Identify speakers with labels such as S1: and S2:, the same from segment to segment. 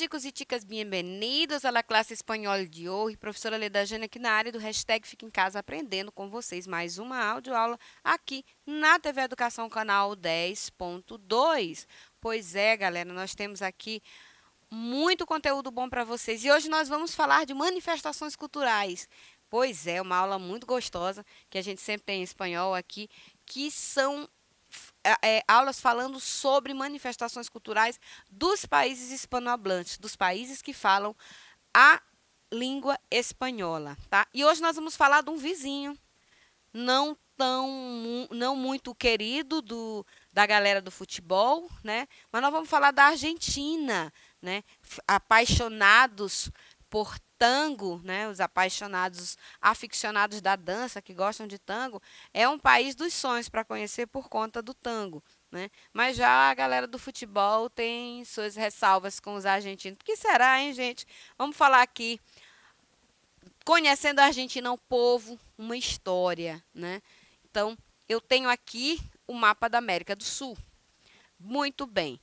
S1: chicos e chicas, bem-vindos à classe espanhol de hoje. Professora Leda Jane aqui na área do hashtag Fica em Casa Aprendendo com vocês. Mais uma audioaula aqui na TV Educação, canal 10.2. Pois é, galera, nós temos aqui muito conteúdo bom para vocês. E hoje nós vamos falar de manifestações culturais. Pois é, uma aula muito gostosa que a gente sempre tem em espanhol aqui, que são aulas falando sobre manifestações culturais dos países hispanohablantes, dos países que falam a língua espanhola, tá? E hoje nós vamos falar de um vizinho, não muito querido da galera do futebol, né? Mas nós vamos falar da Argentina, né? Apaixonados por tango, né? Os apaixonados, aficionados da dança que gostam de tango, é um país dos sonhos para conhecer por conta do tango, né? Mas já a galera do futebol tem suas ressalvas com os argentinos. O que será, hein, gente? Vamos falar aqui. Conhecendo a Argentina, um povo, uma história, né? Então, eu tenho aqui o mapa da América do Sul. Muito bem.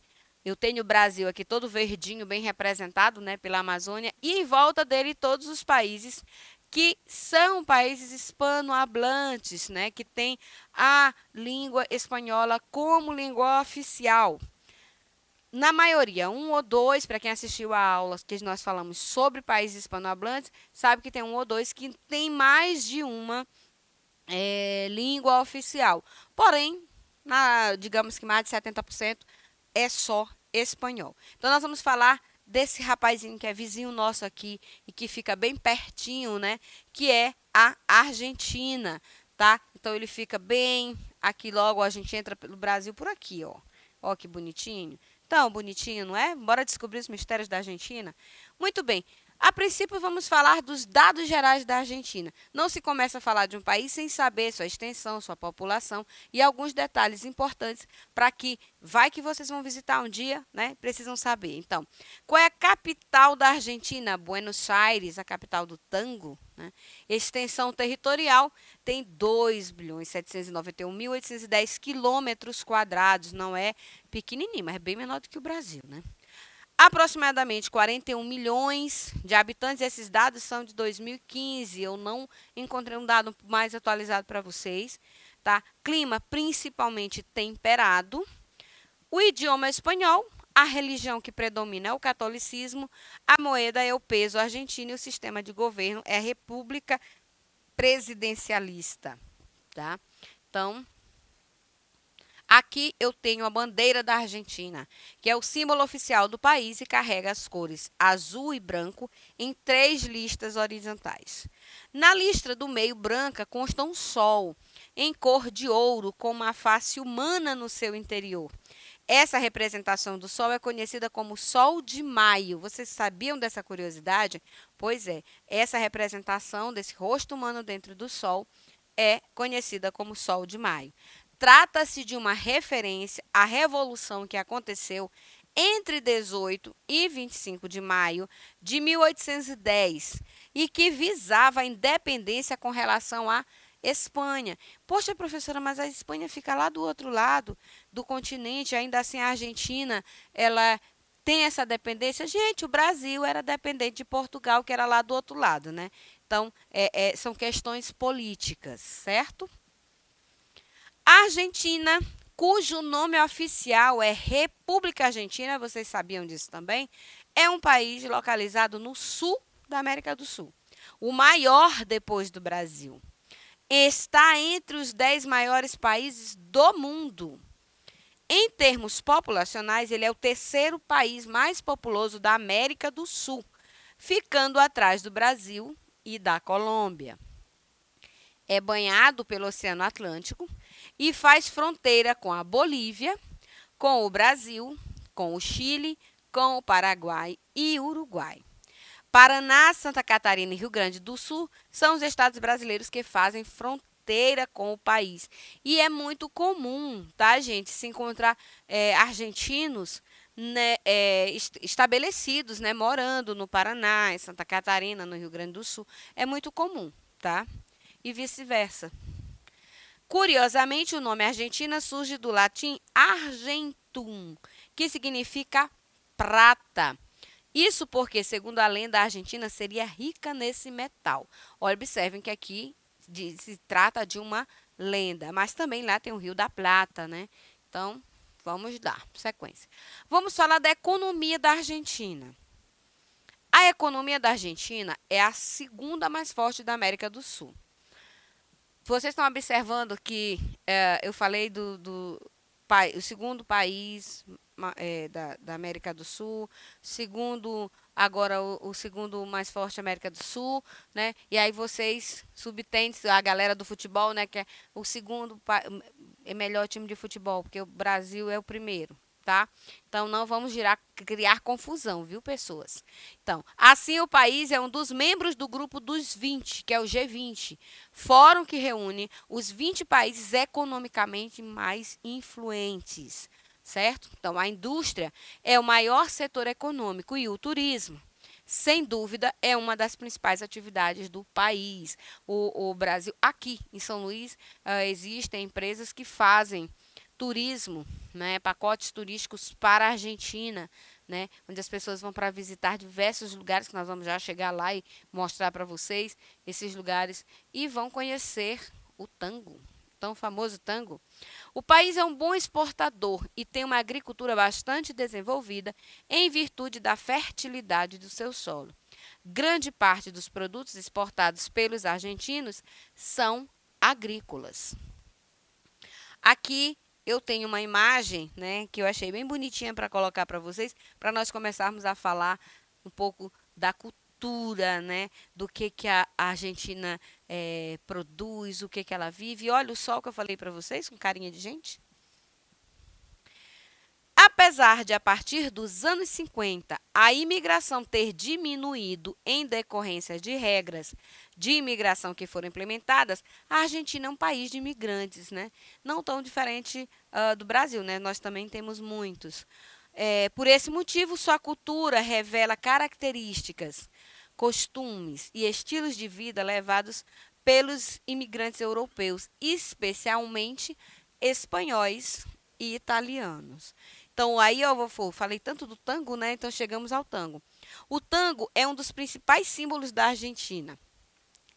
S1: Eu tenho o Brasil aqui todo verdinho, bem representado, né, pela Amazônia, e em volta dele todos os países que são países hispanohablantes, né, que têm a língua espanhola como língua oficial. Na maioria, um ou dois, para quem assistiu a aula que nós falamos sobre países hispanohablantes, sabe que tem um ou dois que tem mais de uma língua oficial. Porém, digamos que mais de 70% é só espanhol. Então, nós vamos falar desse rapazinho que é vizinho nosso aqui e que fica bem pertinho, né? Que é a Argentina, tá? Então, ele fica bem aqui logo, a gente entra pelo Brasil por aqui, ó. Ó que bonitinho. Tão bonitinho, não é? Bora descobrir os mistérios da Argentina? Muito bem. A princípio, vamos falar dos dados gerais da Argentina. Não se começa a falar de um país sem saber sua extensão, sua população e alguns detalhes importantes para que vai que vocês vão visitar um dia, né? Precisam saber. Então, qual é a capital da Argentina? Buenos Aires, a capital do tango, né? Extensão territorial tem 2.791.810 quilômetros quadrados. Não é pequenininho, mas é bem menor do que o Brasil, né? Aproximadamente 41 milhões de habitantes. Esses dados são de 2015. Eu não encontrei um dado mais atualizado para vocês, tá? Clima principalmente temperado. O idioma é espanhol. A religião que predomina é o catolicismo. A moeda é o peso argentino e o sistema de governo é a república presidencialista, tá? Então, aqui eu tenho a bandeira da Argentina, que é o símbolo oficial do país e carrega as cores azul e branco em 3 listas horizontais. Na lista do meio branca consta um sol em cor de ouro com uma face humana no seu interior. Essa representação do sol é conhecida como Sol de Maio. Vocês sabiam dessa curiosidade? Pois é, essa representação desse rosto humano dentro do sol é conhecida como Sol de Maio. Trata-se de uma referência à revolução que aconteceu entre 18 e 25 de maio de 1810 e que visava a independência com relação à Espanha. Poxa, professora, mas a Espanha fica lá do outro lado do continente, ainda assim a Argentina, ela tem essa dependência. Gente, o Brasil era dependente de Portugal, que era lá do outro lado, né? Então, são questões políticas, certo? A Argentina, cujo nome oficial é República Argentina, vocês sabiam disso também, é um país localizado no sul da América do Sul, o maior depois do Brasil. Está entre os 10 maiores países do mundo. Em termos populacionais, ele é o terceiro país mais populoso da América do Sul, ficando atrás do Brasil e da Colômbia. É banhado pelo Oceano Atlântico e faz fronteira com a Bolívia, com o Brasil, com o Chile, com o Paraguai e Uruguai. Paraná, Santa Catarina e Rio Grande do Sul são os estados brasileiros que fazem fronteira com o país. E é muito comum, tá, gente, se encontrar argentinos, né, estabelecidos, né, morando no Paraná, em Santa Catarina, no Rio Grande do Sul. É muito comum, tá? E vice-versa. Curiosamente, o nome Argentina surge do latim argentum, que significa prata. Isso porque, segundo a lenda, a Argentina seria rica nesse metal. Observem que aqui se trata de uma lenda, mas também lá tem o Rio da Plata, né? Então, vamos dar sequência. Vamos falar da economia da Argentina. A economia da Argentina é a segunda mais forte da América do Sul. Vocês estão observando que eu falei o segundo país da América do Sul, segundo agora o segundo mais forte da América do Sul, né? E aí vocês subtendem a galera do futebol, né? Que é o segundo melhor time de futebol, porque o Brasil é o primeiro. Tá? Então, não vamos criar confusão, viu, pessoas? Então, assim, o país é um dos membros do grupo dos 20, que é o G20, fórum que reúne os 20 países economicamente mais influentes, certo? Então, a indústria é o maior setor econômico e o turismo, sem dúvida, é uma das principais atividades do país. O Brasil, aqui em São Luís, existem empresas que fazem turismo, né, pacotes turísticos para a Argentina, né, onde as pessoas vão para visitar diversos lugares, que nós vamos já chegar lá e mostrar para vocês esses lugares, e vão conhecer o tango, tão famoso tango. O país é um bom exportador e tem uma agricultura bastante desenvolvida em virtude da fertilidade do seu solo. Grande parte dos produtos exportados pelos argentinos são agrícolas. Aqui eu tenho uma imagem, né, que eu achei bem bonitinha para colocar para vocês, para nós começarmos a falar um pouco da cultura, né, do que a Argentina produz, o que ela vive. E olha o sol que eu falei para vocês, com carinha de gente. Apesar de, a partir dos anos 50, a imigração ter diminuído em decorrência de regras de imigração que foram implementadas, a Argentina é um país de imigrantes, né? Não tão diferente do Brasil, né? Nós também temos muitos. Por esse motivo, sua cultura revela características, costumes e estilos de vida levados pelos imigrantes europeus, especialmente espanhóis e italianos. Então, aí eu falei tanto do tango, né? Então, chegamos ao tango. O tango é um dos principais símbolos da Argentina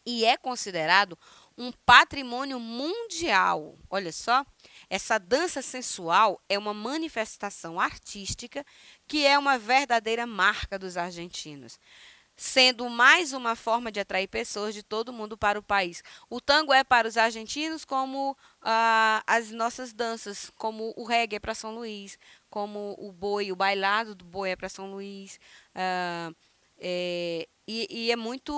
S1: e é considerado um patrimônio mundial. Olha só, essa dança sensual é uma manifestação artística que é uma verdadeira marca dos argentinos, sendo mais uma forma de atrair pessoas de todo mundo para o país. O tango é para os argentinos como as nossas danças, como o reggae é para São Luís, como o boi, o bailado do boi é para São Luís. E é muito...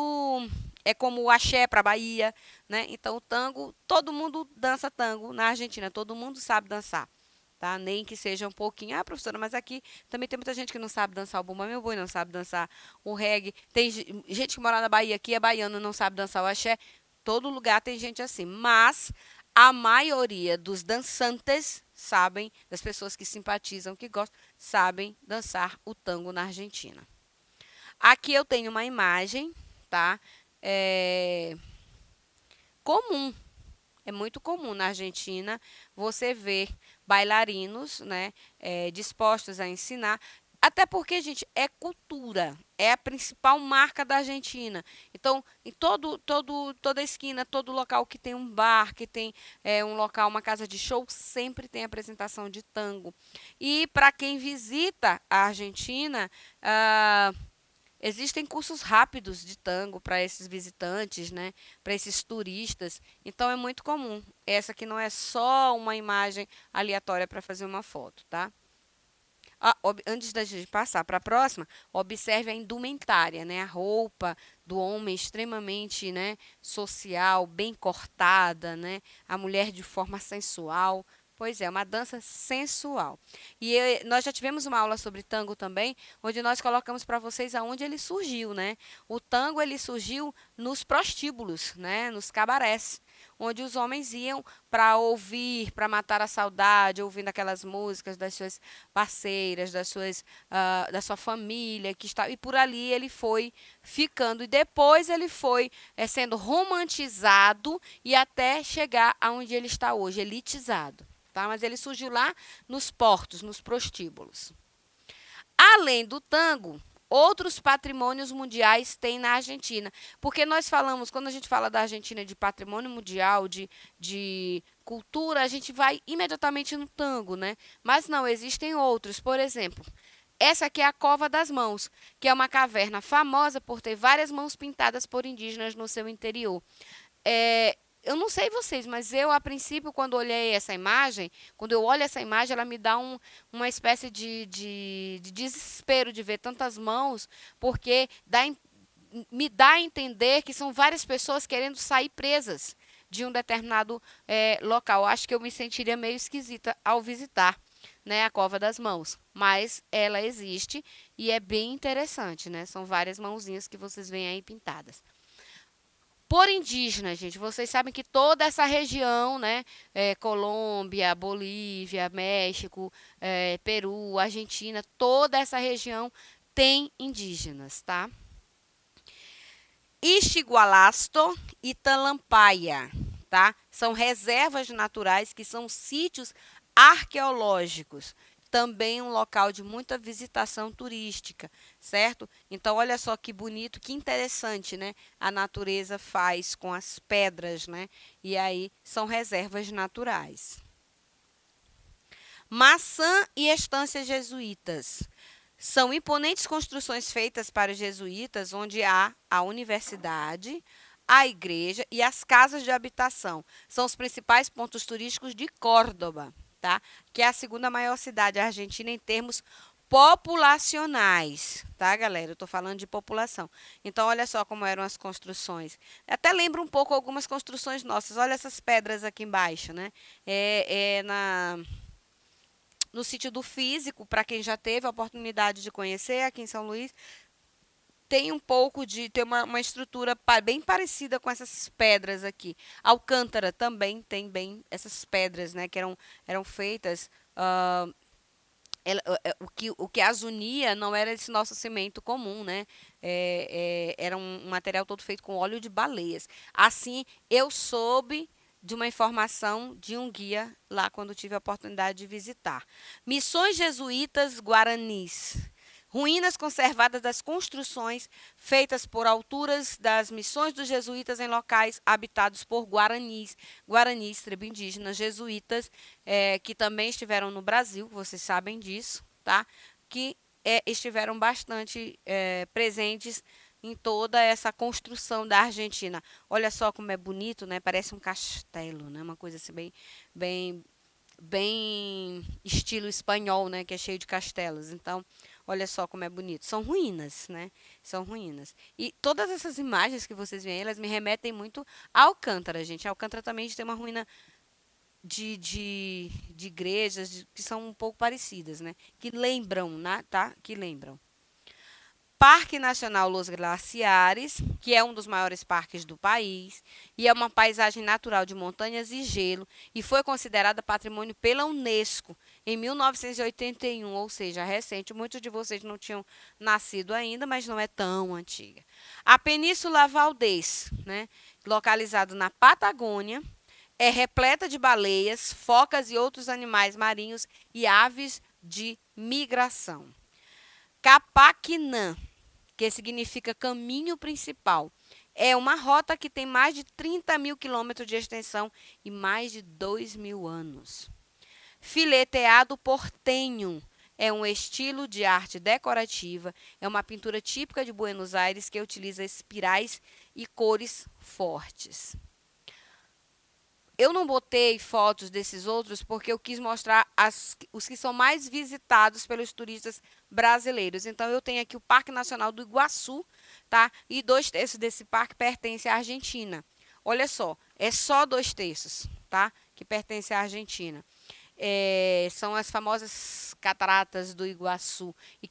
S1: É como o axé para a Bahia, né? Então, o tango, todo mundo dança tango na Argentina, todo mundo sabe dançar. Tá? Nem que seja um pouquinho. Ah, professora, mas aqui também tem muita gente que não sabe dançar o bumba meu boi, não sabe dançar o reggae. Tem gente que mora na Bahia aqui, é baiano, não sabe dançar o axé. Todo lugar tem gente assim. Mas a maioria dos dançantes sabem, das pessoas que simpatizam, que gostam, sabem dançar o tango na Argentina. Aqui eu tenho uma imagem, tá? Comum. É muito comum na Argentina você ver bailarinos, né, dispostos a ensinar. Até porque, gente, é cultura, é a principal marca da Argentina. Então, em toda esquina, todo local que tem um bar, que tem um local, uma casa de show, sempre tem apresentação de tango. E para quem visita a Argentina, existem cursos rápidos de tango para esses visitantes, né? Para esses turistas. Então é muito comum. Essa aqui não é só uma imagem aleatória para fazer uma foto, tá? Antes da gente passar para a próxima, observe a indumentária, né? A roupa do homem extremamente, né, social, bem cortada, né? A mulher de forma sensual. Pois é, uma dança sensual. E nós já tivemos uma aula sobre tango também, onde nós colocamos para vocês aonde ele surgiu, né? O tango ele surgiu nos prostíbulos, né? Nos cabarés, onde os homens iam para ouvir, para matar a saudade, ouvindo aquelas músicas das suas parceiras, da sua família que está, e por ali ele foi ficando e depois ele foi sendo romantizado e até chegar aonde ele está hoje, elitizado. Tá? Mas ele surgiu lá nos portos, nos prostíbulos. Além do tango, outros patrimônios mundiais tem na Argentina. Porque nós falamos, quando a gente fala da Argentina de patrimônio mundial, de cultura, a gente vai imediatamente no tango, né? Mas não, existem outros. Por exemplo, essa aqui é a Cova das Mãos, que é uma caverna famosa por ter várias mãos pintadas por indígenas no seu interior. Eu não sei vocês, mas eu, a princípio, quando olhei essa imagem, quando eu olho essa imagem, ela me dá uma espécie de desespero de ver tantas mãos, porque me dá a entender que são várias pessoas querendo sair presas de um determinado local. Acho que eu me sentiria meio esquisita ao visitar, né, a Cova das Mãos, mas ela existe e é bem interessante, né? São várias mãozinhas que vocês veem aí pintadas. Por indígena, gente, vocês sabem que toda essa região, né, Colômbia, Bolívia, México, Peru, Argentina, toda essa região tem indígenas, tá? Ixigualasto e Talampaia, tá? São reservas naturais que são sítios arqueológicos, também um local de muita visitação turística, certo? Então, olha só que bonito, que interessante, né? A natureza faz com as pedras, né? E aí são reservas naturais. Maçã e estâncias jesuítas. São imponentes construções feitas para os jesuítas, onde há a universidade, a igreja e as casas de habitação. São os principais pontos turísticos de Córdoba, tá? Que é a segunda maior cidade argentina em termos populacionais, tá, galera? Eu tô falando de população. Então, olha só como eram as construções. Até lembra um pouco algumas construções nossas. Olha essas pedras aqui embaixo, né? No sítio do Físico, para quem já teve a oportunidade de conhecer aqui em São Luís, tem um pouco de tem uma estrutura bem parecida com essas pedras aqui. Alcântara também tem bem essas pedras, né, que eram feitas. O que as unia não era esse nosso cimento comum, né? Era um material todo feito com óleo de baleias. Assim, eu soube de uma informação de um guia lá quando tive a oportunidade de visitar. Missões jesuítas guaranis. Ruínas conservadas das construções feitas por alturas das missões dos jesuítas em locais habitados por guaranis, tribo indígena, jesuítas, que também estiveram no Brasil, vocês sabem disso, tá? Que estiveram bastante presentes em toda essa construção da Argentina. Olha só como é bonito, né? Parece um castelo, né? Uma coisa assim bem estilo espanhol, né? Que é cheio de castelos. Então, olha só como é bonito. São ruínas, né? São ruínas. E todas essas imagens que vocês veem, elas me remetem muito a Alcântara, gente. A Alcântara também tem uma ruína de igrejas que são um pouco parecidas, né? Que lembram, né? Tá? Que lembram. Parque Nacional Los Glaciares, que é um dos maiores parques do país, e é uma paisagem natural de montanhas e gelo, e foi considerada patrimônio pela Unesco em 1981, ou seja, recente. Muitos de vocês não tinham nascido ainda, mas não é tão antiga. A Península Valdez, né, localizado na Patagônia, é repleta de baleias, focas e outros animais marinhos e aves de migração. Capaquinã, que significa caminho principal. É uma rota que tem mais de 30 mil quilômetros de extensão e mais de 2.000 anos. Fileteado portenho é um estilo de arte decorativa, é uma pintura típica de Buenos Aires que utiliza espirais e cores fortes. Eu não botei fotos desses outros porque eu quis mostrar os que são mais visitados pelos turistas brasileiros. Então, eu tenho aqui o Parque Nacional do Iguaçu, tá? E 2/3 desse parque pertence à Argentina. Olha só, é só 2/3, tá? Que pertence à Argentina. São as famosas cataratas do Iguaçu. E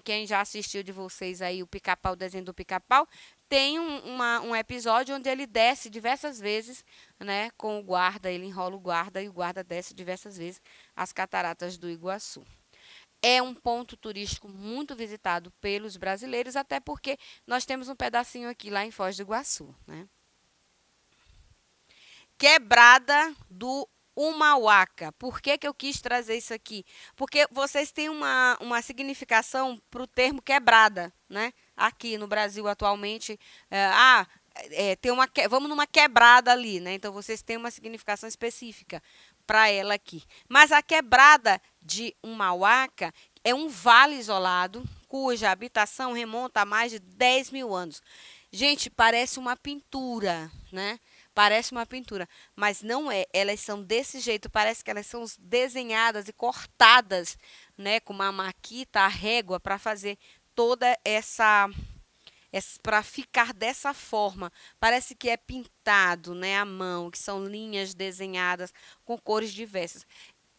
S1: quem já assistiu de vocês aí o Pica-Pau, o desenho do Pica-Pau, tem um episódio onde ele desce diversas vezes, né, com o guarda, ele enrola o guarda e o guarda desce diversas vezes as cataratas do Iguaçu. É um ponto turístico muito visitado pelos brasileiros, até porque nós temos um pedacinho aqui lá em Foz do Iguaçu, né? Quebrada do uma huaca. Por que que eu quis trazer isso aqui? Porque vocês têm uma significação para o termo quebrada, né? Aqui no Brasil atualmente, tem vamos numa quebrada ali, né? Então vocês têm uma significação específica para ela aqui. Mas a quebrada de uma huaca é um vale isolado cuja habitação remonta a mais de 10 mil anos. Gente, parece uma pintura, né? Parece uma pintura, mas não é. Elas são desse jeito, parece que elas são desenhadas e cortadas, né, com uma maquita, a régua, para fazer toda para ficar dessa forma. Parece que é pintado, né, à mão, que são linhas desenhadas com cores diversas.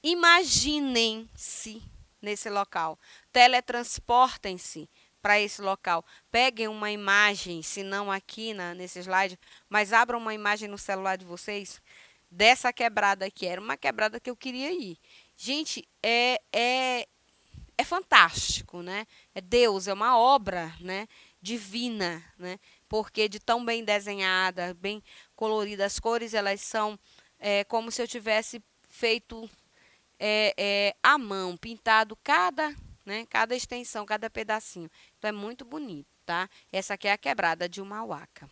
S1: Imaginem-se nesse local, teletransportem-se para esse local. Peguem uma imagem, se não aqui nesse slide, mas abram uma imagem no celular de vocês dessa quebrada aqui. Era uma quebrada que eu queria ir. Gente, é fantástico, né? É Deus, é uma obra, né, divina, né? Porque de tão bem desenhada, bem colorida, as cores elas são como se eu tivesse feito à mão, pintado cada extensão, cada pedacinho. Então é muito bonito, tá? Essa aqui é a quebrada de uma huaca.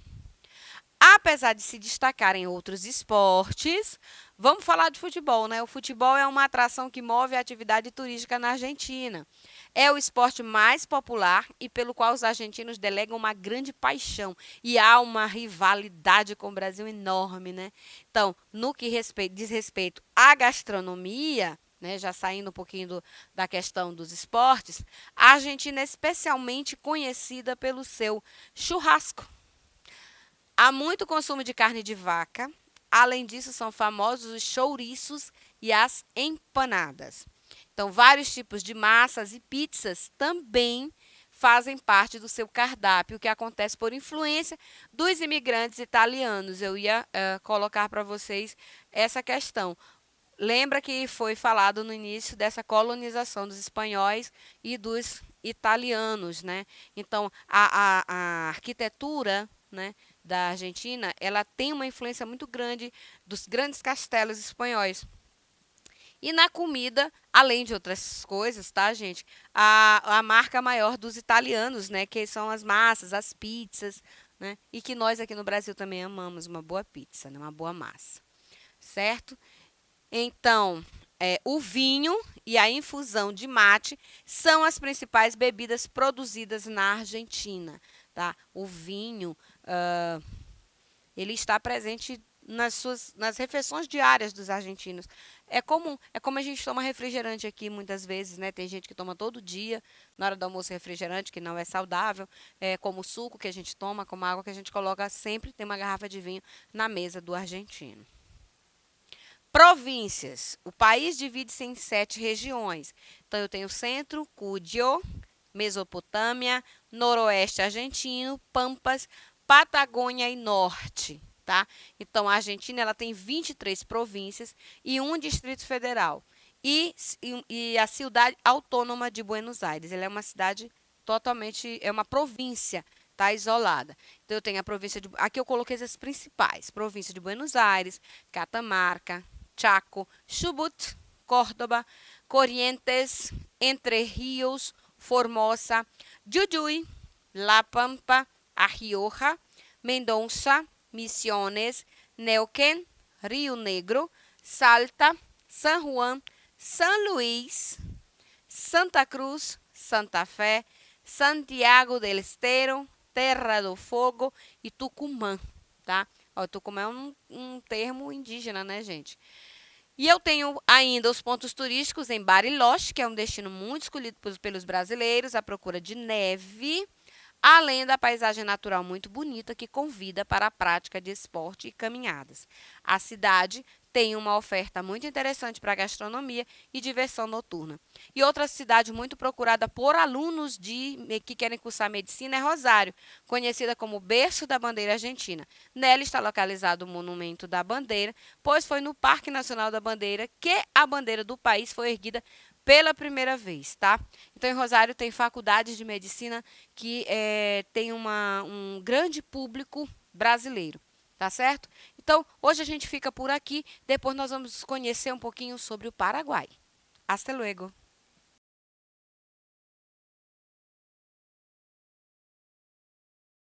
S1: Apesar de se destacar em outros esportes, vamos falar de futebol, né? O futebol é uma atração que move a atividade turística na Argentina. É o esporte mais popular e pelo qual os argentinos delegam uma grande paixão. E há uma rivalidade com o Brasil enorme, né? Então, no que diz respeito à gastronomia, né, já saindo um pouquinho da questão dos esportes, a Argentina é especialmente conhecida pelo seu churrasco. Há muito consumo de carne de vaca. Além disso, são famosos os chouriços e as empanadas. Então, vários tipos de massas e pizzas também fazem parte do seu cardápio, que acontece por influência dos imigrantes italianos. Eu ia colocar para vocês essa questão. Lembra que foi falado no início dessa colonização dos espanhóis e dos italianos, né? Então, a arquitetura, né, da Argentina, ela tem uma influência muito grande dos grandes castelos espanhóis. E na comida, além de outras coisas, tá, gente? A marca maior dos italianos, né? Que são as massas, as pizzas, né? E que nós aqui no Brasil também amamos uma boa pizza, né? Uma boa massa, certo? Então, o vinho e a infusão de mate são as principais bebidas produzidas na Argentina, tá? O vinho, ele está presente nas refeições diárias dos argentinos. É como a gente toma refrigerante aqui muitas vezes, né? Tem gente que toma todo dia, na hora do almoço, refrigerante, que não é saudável, como o suco que a gente toma, como a água que a gente coloca, sempre tem uma garrafa de vinho na mesa do argentino. Províncias. O país divide-se em 7 regiões. Então, eu tenho Centro, Cúdio, Mesopotâmia, Noroeste argentino, Pampas, Patagônia e Norte, tá? Então, a Argentina ela tem 23 províncias e um distrito federal. E a cidade autônoma de Buenos Aires. Ela é uma cidade totalmente, é uma província, tá, isolada. Então, eu tenho a província de, aqui eu coloquei as principais, província de Buenos Aires, Catamarca, Chaco, Chubut, Córdoba, Corrientes, Entre Rios, Formosa, Jujuy, La Pampa, A Rioja, Mendoza, Misiones, Neuquén, Rio Negro, Salta, San Juan, San Luis, Santa Cruz, Santa Fé, Santiago del Estero, Terra do Fogo e Tucumã, tá? Ó, Tucumã é um termo indígena, né, gente? E eu tenho ainda os pontos turísticos em Bariloche, que é um destino muito escolhido pelos brasileiros, à procura de neve, além da paisagem natural muito bonita que convida para a prática de esporte e caminhadas. A cidade tem uma oferta muito interessante para gastronomia e diversão noturna. E outra cidade muito procurada por alunos que querem cursar medicina é Rosário, conhecida como berço da bandeira argentina. Nela está localizado o Monumento da Bandeira, pois foi no Parque Nacional da Bandeira que a bandeira do país foi erguida pela primeira vez, tá? Então, em Rosário tem faculdades de medicina que tem um grande público brasileiro, tá certo? Então, hoje a gente fica por aqui, depois nós vamos conhecer um pouquinho sobre o Paraguai. Hasta luego!